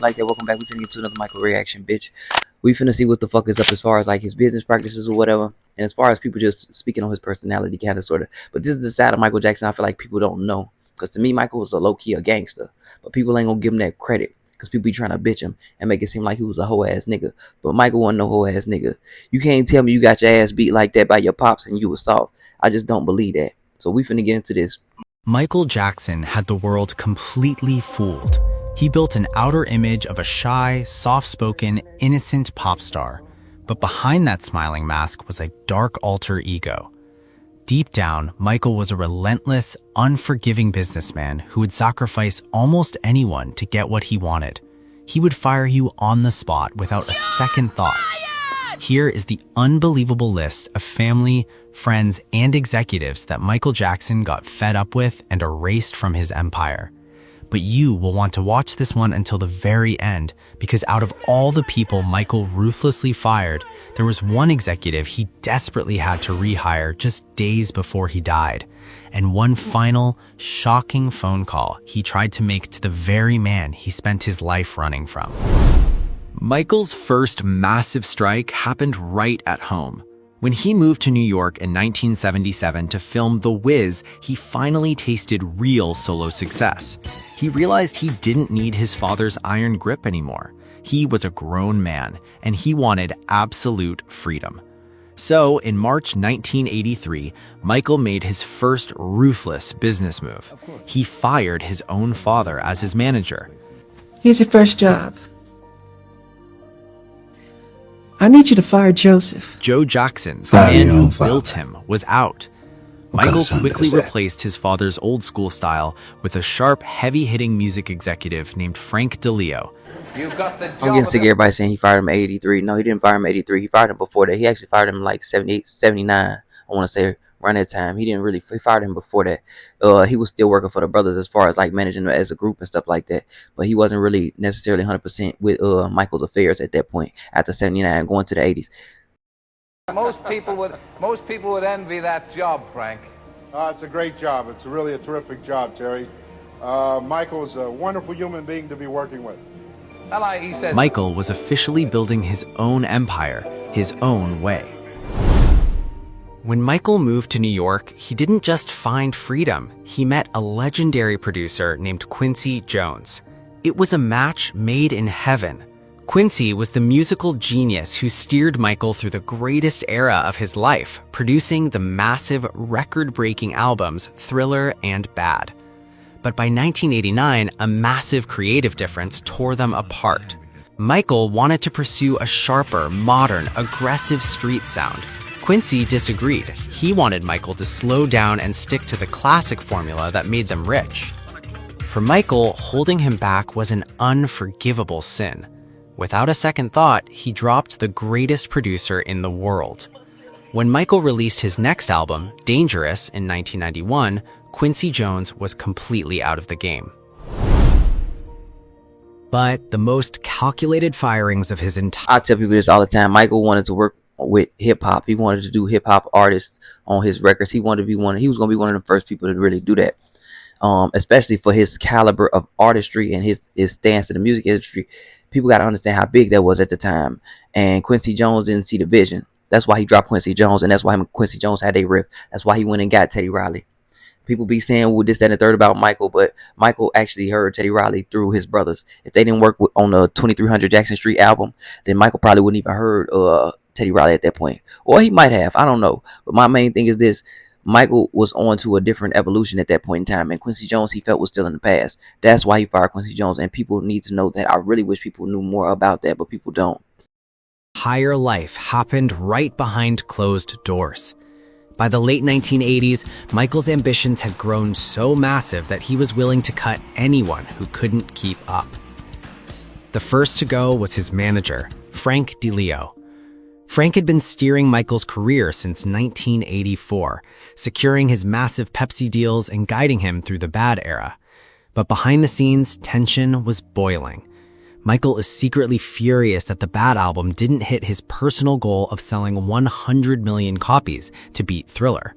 like that. Welcome back. We finna get to another Michael reaction, bitch. We finna see what the fuck is up as far as like his business practices or whatever. And as far as people just speaking on his personality, kind of sort of. But this is the side of Michael Jackson I feel like people don't know. Because to me, Michael was a low-key a gangster. But people ain't gonna give him that credit. Because people be trying to bitch him and make it seem like he was a hoe-ass nigga. But Michael wasn't no hoe-ass nigga. You can't tell me you got your ass beat like that by your pops and you was soft. I just don't believe that. So we finna get into this. Michael Jackson had the world completely fooled. He built an outer image of a shy, soft-spoken, innocent pop star. But behind that smiling mask was a dark alter ego. Deep down, Michael was a relentless, unforgiving businessman who would sacrifice almost anyone to get what he wanted. He would fire you on the spot without a second thought. Here is the unbelievable list of family, friends, and executives that Michael Jackson got fed up with and erased from his empire. But you will want to watch this one until the very end, because out of all the people Michael ruthlessly fired, there was one executive he desperately had to rehire just days before he died, and one final, shocking phone call he tried to make to the very man he spent his life running from. Michael's first massive strike happened right at home. When he moved to New York in 1977 to film The Wiz, he finally tasted real solo success. He realized he didn't need his father's iron grip anymore. He was a grown man, and he wanted absolute freedom. So, in March 1983, Michael made his first ruthless business move. He fired his own father as his manager. Here's your first job. I need you to fire Joseph. Joe Jackson, the man who built him, was out. Michael quickly replaced his father's old-school style with a sharp, heavy-hitting music executive named Frank DeLeo. I'm getting sick of everybody saying he fired him in 83. No, he didn't fire him in 83. He fired him before that. He actually fired him in like 78, 79. I want to say around that time. He fired him before that. He was still working for the brothers as far as like managing them as a group and stuff like that. But he wasn't really necessarily 100% with Michael's affairs at that point after 79 going to the 80s. Most people would envy that job, Frank. It's a great job. It's really a terrific job, Terry. Michael's a wonderful human being to be working with. Michael was officially building his own empire, his own way. When Michael moved to New York, he didn't just find freedom. He met a legendary producer named Quincy Jones. It was a match made in heaven. Quincy was the musical genius who steered Michael through the greatest era of his life, producing the massive, record-breaking albums Thriller and Bad. But by 1989, a massive creative difference tore them apart. Michael wanted to pursue a sharper, modern, aggressive street sound. Quincy disagreed. He wanted Michael to slow down and stick to the classic formula that made them rich. For Michael, holding him back was an unforgivable sin. Without a second thought, he dropped the greatest producer in the world. When Michael released his next album, Dangerous, in 1991, Quincy Jones was completely out of the game. But the most calculated firings of his entire... I tell people this all the time. Michael wanted to work with hip-hop. He wanted to do hip-hop artists on his records. He wanted to be he was going to be one of the first people to really do that. Especially for his caliber of artistry and his stance in the music industry. People got to understand how big that was at the time. And Quincy Jones didn't see the vision. That's why he dropped Quincy Jones, and that's why him and Quincy Jones had a riff. That's why he went and got Teddy Riley. People be saying, well, this, that, and the third about Michael, but Michael actually heard Teddy Riley through his brothers. If they didn't work on the 2300 Jackson Street album, then Michael probably wouldn't even heard Teddy Riley at that point. Or he might have. I don't know. But my main thing is this. Michael was on to a different evolution at that point in time, and Quincy Jones, he felt, was still in the past. That's why he fired Quincy Jones, and people need to know that. I really wish people knew more about that, but people don't. Higher life happened right behind closed doors. By the late 1980s, Michael's ambitions had grown so massive that he was willing to cut anyone who couldn't keep up. The first to go was his manager, Frank DeLeo. Frank had been steering Michael's career since 1984, securing his massive Pepsi deals and guiding him through the Bad era. But behind the scenes, tension was boiling. Michael is secretly furious that the Bad album didn't hit his personal goal of selling 100 million copies to beat Thriller.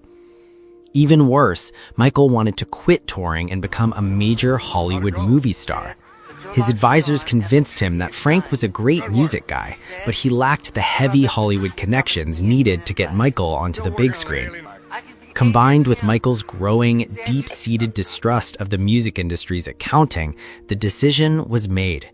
Even worse, Michael wanted to quit touring and become a major Hollywood movie star. His advisors convinced him that Frank was a great music guy, but he lacked the heavy Hollywood connections needed to get Michael onto the big screen. Combined with Michael's growing, deep-seated distrust of the music industry's accounting, the decision was made.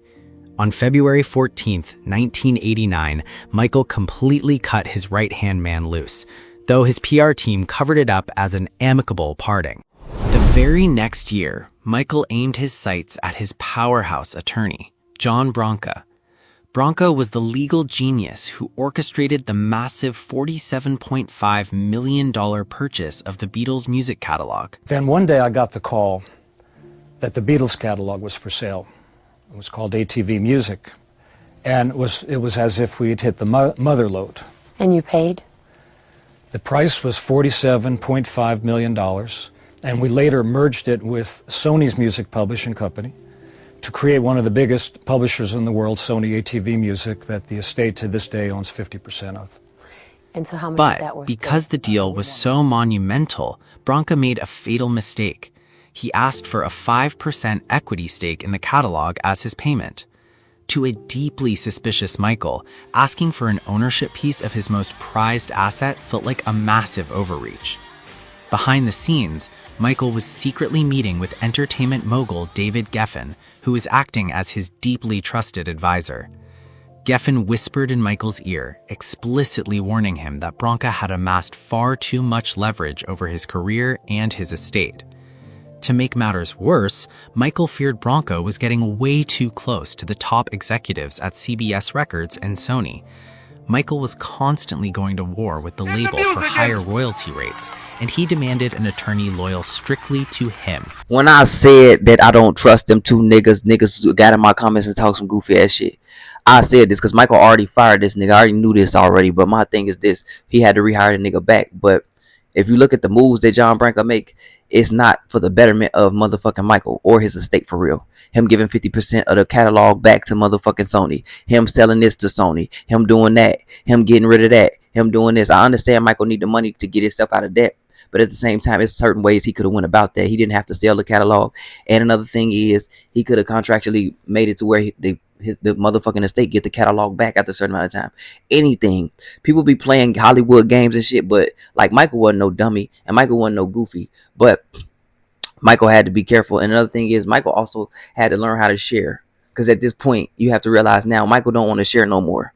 On February 14, 1989, Michael completely cut his right-hand man loose, though his PR team covered it up as an amicable parting. The very next year, Michael aimed his sights at his powerhouse attorney, John Branca. Branca was the legal genius who orchestrated the massive $47.5 million purchase of the Beatles' music catalog. Then one day I got the call that the Beatles catalog was for sale. It was called ATV Music, and it was as if we had hit the mother lode. And you paid? The price was $47.5 million, and we later merged it with Sony's music publishing company to create one of the biggest publishers in the world, Sony ATV Music, that the estate to this day owns 50% of. And so how much is that worth? But because the deal was so monumental, Branca made a fatal mistake. He asked for a 5% equity stake in the catalog as his payment. To a deeply suspicious Michael, asking for an ownership piece of his most prized asset felt like a massive overreach. Behind the scenes, Michael was secretly meeting with entertainment mogul David Geffen, who was acting as his deeply trusted advisor. Geffen whispered in Michael's ear, explicitly warning him that Branca had amassed far too much leverage over his career and his estate. To make matters worse, Michael feared Branca was getting way too close to the top executives at CBS Records and Sony. Michael was constantly going to war with the label for higher royalty rates, and he demanded an attorney loyal strictly to him. When I said that I don't trust them two niggas got in my comments and talk some goofy ass shit. I said this because Michael already fired this nigga. I already knew this already, but my thing is this. He had to rehire the nigga back. But if you look at the moves that John Branca make, it's not for the betterment of motherfucking Michael or his estate for real. Him giving 50% of the catalog back to motherfucking Sony. Him selling this to Sony. Him doing that. Him getting rid of that. Him doing this. I understand Michael need the money to get himself out of debt. But at the same time, it's certain ways he could have went about that. He didn't have to sell the catalog. And another thing is, he could have contractually made it to where the motherfucking estate get the catalog back after a certain amount of time. Anything. People be playing Hollywood games and shit, but like Michael wasn't no dummy and Michael wasn't no goofy. But Michael had to be careful. And another thing is, Michael also had to learn how to share. Because at this point, you have to realize now, Michael don't want to share no more.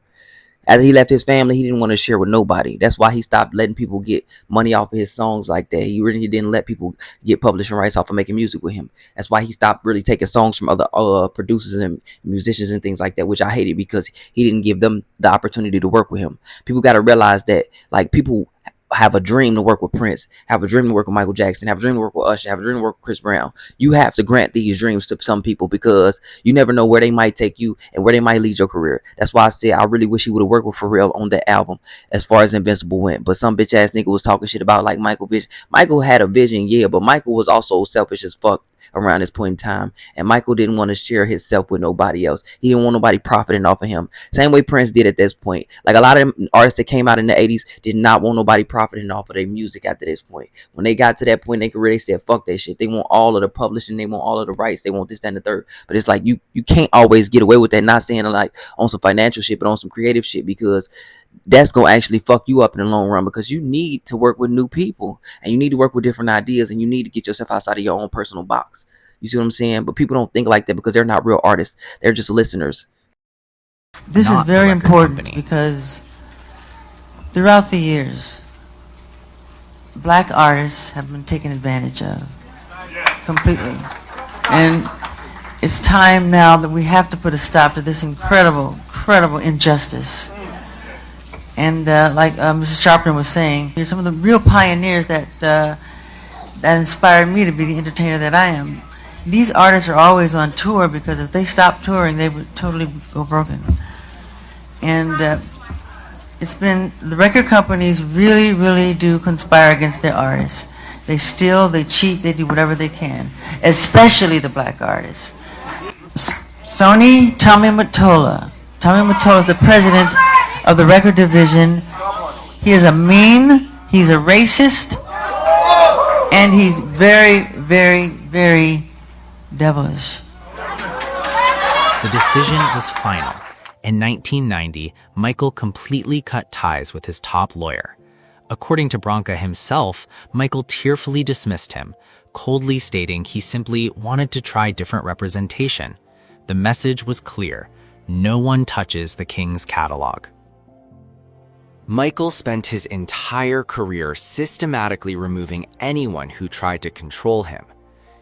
After he left his family, he didn't want to share with nobody. That's why he stopped letting people get money off of his songs like that. He really didn't let people get publishing rights off of making music with him. That's why he stopped really taking songs from other producers and musicians and things like that, which I hated because he didn't give them the opportunity to work with him. People got to realize that, like, people have a dream to work with Prince, have a dream to work with Michael Jackson, have a dream to work with Usher, have a dream to work with Chris Brown. You have to grant these dreams to some people because you never know where they might take you and where they might lead your career. That's why I said I really wish he would have worked with Pharrell on that album as far as Invincible went. But some bitch ass nigga was talking shit about like Michael vision. Michael had a vision, yeah, but Michael was also selfish as fuck around this point in time, and Michael didn't want to share himself with nobody else. He didn't want nobody profiting off of him, same way Prince did at this point. Like a lot of them artists that came out in the 80s did not want nobody profiting off of their music after this point. When they got to that point in their career, they said fuck that shit. They want all of the publishing, they want all of the rights, they want this, that, and the third. But it's like you can't always get away with that, not saying like on some financial shit, but on some creative shit, because that's gonna actually fuck you up in the long run, because you need to work with new people and you need to work with different ideas and you need to get yourself outside of your own personal box. You see what I'm saying? But people don't think like that because they're not real artists. They're just listeners. This is very important because throughout the years, black artists have been taken advantage of completely. And it's time now that we have to put a stop to this incredible injustice. And like Mrs. Sharpton was saying, you're some of the real pioneers that inspired me to be the entertainer that I am. These artists are always on tour because if they stopped touring, they would totally go broken. And it's been, the record companies really do conspire against their artists. They steal, they cheat, they do whatever they can, especially the black artists. Tommy Mottola is the president of the record division. He is a mean, he's a racist, and he's very devilish. The decision was final. In 1990, Michael completely cut ties with his top lawyer. According to Branca himself, Michael tearfully dismissed him, coldly stating he simply wanted to try different representation. The message was clear: no one touches the King's catalog. Michael spent his entire career systematically removing anyone who tried to control him.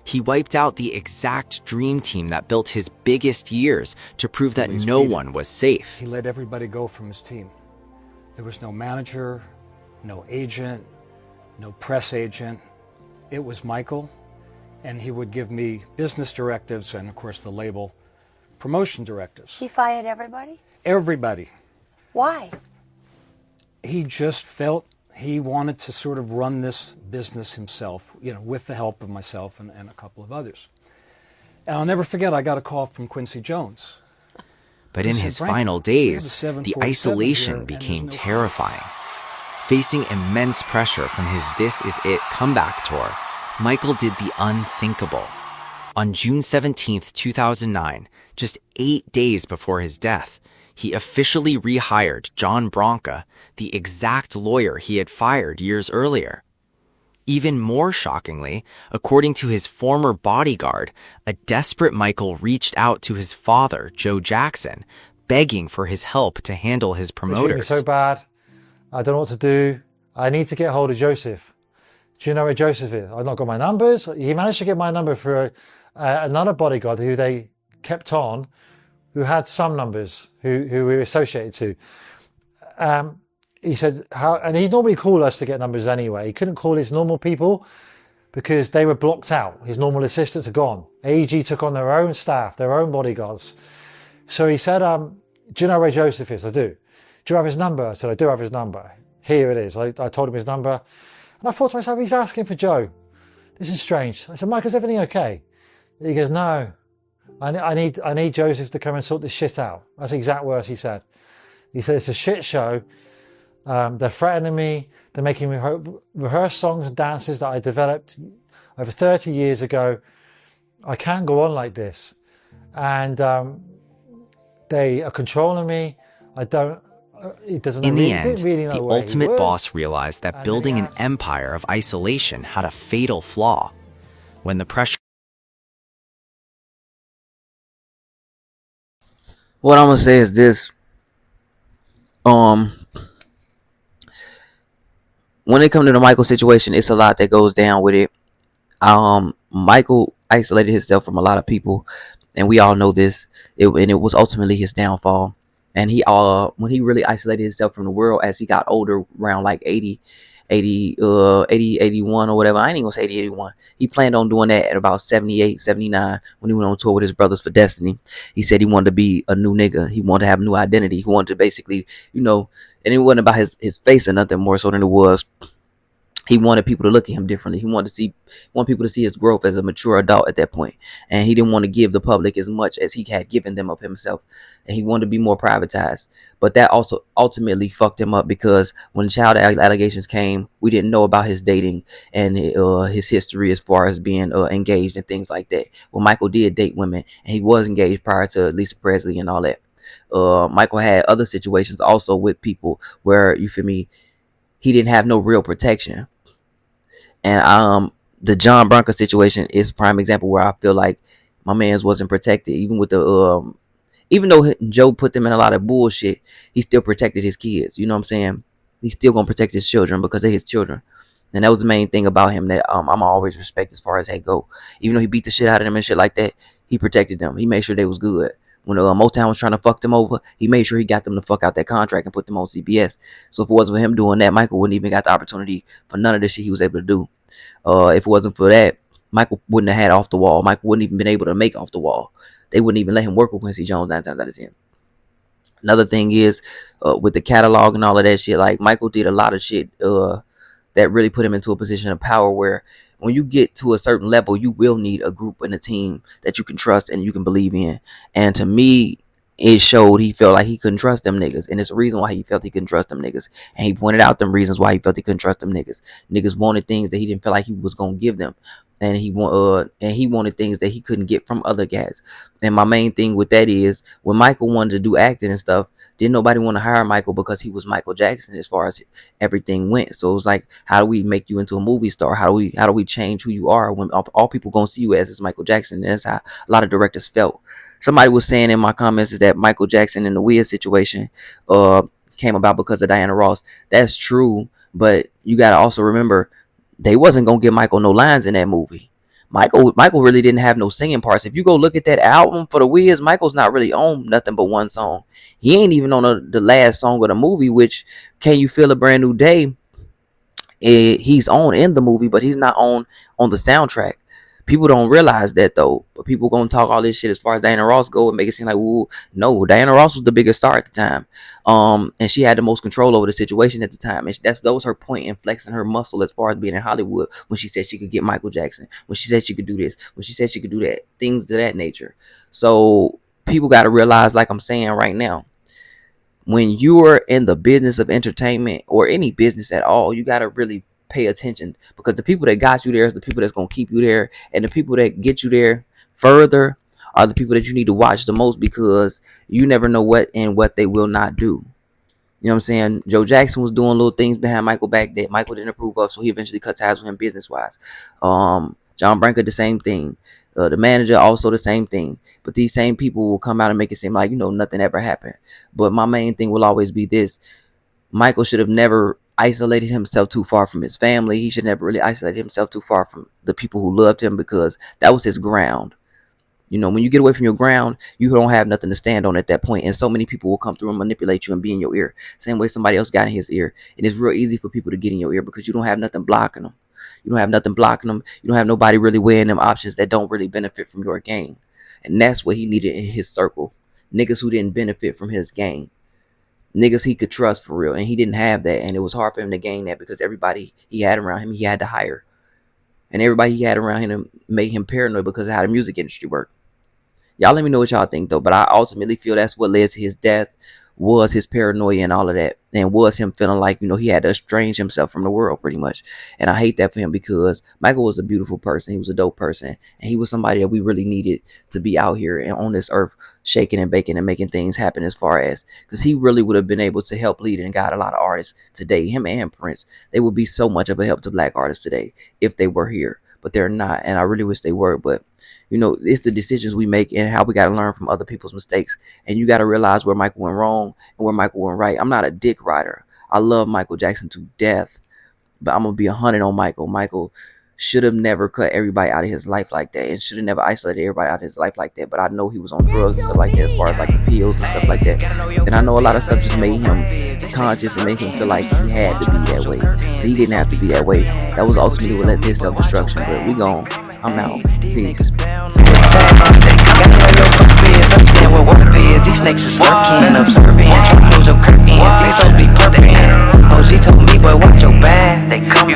He wiped out the exact dream team that built his biggest years to prove that no one was safe. He let everybody go from his team. There was no manager, no agent, no press agent. It was Michael, and he would give me business directives and, of course, the label promotion directives. He fired everybody? Everybody. Why? He just felt he wanted to sort of run this business himself, with the help of myself and a couple of others. And I'll never forget, I got a call from Quincy Jones. But in his final days, the isolation became terrifying. Facing immense pressure from his This Is It comeback tour, Michael did the unthinkable. On June 17, 2009, just 8 days before his death, he officially rehired John Branca, the exact lawyer he had fired years earlier. Even more shockingly, according to his former bodyguard, a desperate Michael reached out to his father, Joe Jackson, begging for his help to handle his promoters. So bad. I don't know what to do. I need to get hold of Joseph. Do you know where Joseph is? I've not got my numbers. He managed to get my number for another bodyguard who they kept on, who had some numbers, who we were associated to. He said, and he'd normally call us to get numbers anyway. He couldn't call his normal people because they were blocked out. His normal assistants are gone. AEG took on their own staff, their own bodyguards. So he said, do you know where Joseph is? I do. Do you have his number? I said, I do have his number. Here it is. I told him his number. And I thought to myself, he's asking for Joe. This is strange. I said, Mike, is everything okay? He goes, no. I need Joseph to come and sort this shit out. That's the exact words he said. He said, it's a shit show. They're threatening me. They're making me rehearse songs and dances that I developed over 30 years ago. I can't go on like this. And they are controlling me. In the end, the ultimate boss realized that building an empire of isolation had a fatal flaw. When the pressure... What I'm gonna say is this. When it comes to the Michael situation, it's a lot that goes down with it. Michael isolated himself from a lot of people, and we all know this. And it was ultimately his downfall. And when he really isolated himself from the world as he got older, around like 80, 81 or whatever. I ain't even gonna say 80, 81. He planned on doing that at about 78, 79 when he went on tour with his Brothers for Destiny. He said he wanted to be a new nigga. He wanted to have a new identity. He wanted to basically, and it wasn't about his face or nothing more so than it was. He wanted people to look at him differently. He wanted people to see his growth as a mature adult at that point. And he didn't want to give the public as much as he had given them of himself. And he wanted to be more privatized. But that also ultimately fucked him up because when the child allegations came, we didn't know about his dating and his history as far as being engaged and things like that. Well, Michael did date women, and he was engaged prior to Lisa Presley and all that. Michael had other situations also with people where, you feel me, he didn't have no real protection. And the John Branca situation is a prime example where I feel like my man's wasn't protected. Even with the even though Joe put them in a lot of bullshit, he still protected his kids. You know what I'm saying? He's still gonna protect his children because they're his children. And that was the main thing about him that I'm always respect as far as that go. Even though he beat the shit out of them and shit like that, he protected them. He made sure they was good. When Motown was trying to fuck them over, he made sure he got them to fuck out that contract and put them on CBS. So if it wasn't for him doing that, Michael wouldn't even got the opportunity for none of the shit he was able to do. If it wasn't for that, Michael wouldn't have had Off the Wall. Michael wouldn't even been able to make Off the Wall. They wouldn't even let him work with Quincy Jones 9 times out of 10. Another thing is, with the catalog and all of that shit, like Michael did a lot of shit that really put him into a position of power where when you get to a certain level, you will need a group and a team that you can trust and you can believe in. And to me, it showed he felt like he couldn't trust them niggas. And it's a reason why he felt he couldn't trust them niggas. And he pointed out them reasons why he felt he couldn't trust them niggas. Niggas wanted things that he didn't feel like he was going to give them. and he wanted things that he couldn't get from other guys. And my main thing with that is when Michael wanted to do acting and stuff, didn't nobody want to hire Michael because he was Michael Jackson as far as everything went. So it was like, how do we make you into a movie star? How do we change who you are when all people gonna see you as is Michael Jackson? And that's how a lot of directors felt. Somebody was saying in my comments is that Michael Jackson in the Wiz situation uh came about because of Diana Ross. That's true, but you gotta also remember they wasn't gonna give Michael no lines in that movie. Michael really didn't have no singing parts. If you go look at that album for the Wiz, Michael's not really on nothing but one song. He ain't even on the last song of the movie, which Can You Feel a Brand New Day? He's on in the movie, but he's not on the soundtrack. People don't realize that though. But people gonna talk all this shit as far as Diana Ross go and make it seem like, ooh, no, Diana Ross was the biggest star at the time. And she had the most control over the situation at the time. And that was her point in flexing her muscle as far as being in Hollywood when she said she could get Michael Jackson, when she said she could do this, when she said she could do that, things of that nature. So people gotta realize, like I'm saying right now, when you're in the business of entertainment or any business at all, you got to really pay attention, because the people that got you there is the people that's going to keep you there, and the people that get you there further are the people that you need to watch the most, because you never know what and what they will not do. You know what I'm saying? Joe Jackson was doing little things behind Michael back that Michael didn't approve of, so he eventually cut ties with him business wise. John Branca, the same thing. The manager, also the same thing. But these same people will come out and make it seem like, nothing ever happened. But my main thing will always be this: Michael should have never isolated himself too far from his family. He should never really isolated himself too far from the people who loved him, because that was his ground. When you get away from your ground, you don't have nothing to stand on at that point. And so many people will come through and manipulate you and be in your ear. Same way somebody else got in his ear. And it's real easy for people to get in your ear because you don't have nothing blocking them. You don't have nothing blocking them. You don't have nobody really weighing them options that don't really benefit from your gain. And that's what he needed in his circle. Niggas who didn't benefit from his gain. Niggas he could trust for real. And he didn't have that. And it was hard for him to gain that because everybody he had around him, he had to hire. And everybody he had around him made him paranoid because of how the music industry worked. Y'all let me know what y'all think though. But I ultimately feel that's what led to his death, was his paranoia and all of that. And was him feeling like, he had to estrange himself from the world pretty much. And I hate that for him, because Michael was a beautiful person. He was a dope person. And he was somebody that we really needed to be out here and on this earth shaking and baking and making things happen, as far as, because he really would have been able to help lead and guide a lot of artists today. Him and Prince, they would be so much of a help to black artists today if they were here. But they're not, and I really wish they were. But it's the decisions we make and how we got to learn from other people's mistakes. And you got to realize where Michael went wrong and where Michael went right. I'm not a dick rider. I love Michael Jackson to death, but I'm gonna be 100 on Michael. Michael should have never cut everybody out of his life like that, and should have never isolated everybody out of his life like that. But I know he was on drugs and stuff like that, as far as like the pills and stuff like that. And I know a lot of stuff just made him conscious and made him feel like he had to be that way. But he didn't have to be that way. That was ultimately what led to his self-destruction. But we gone. I'm out. Peace. Understand what work is. These snakes is lurking, observing, trying to close your curtains. These hoes be perping. OG told me, boy, watch your back. They come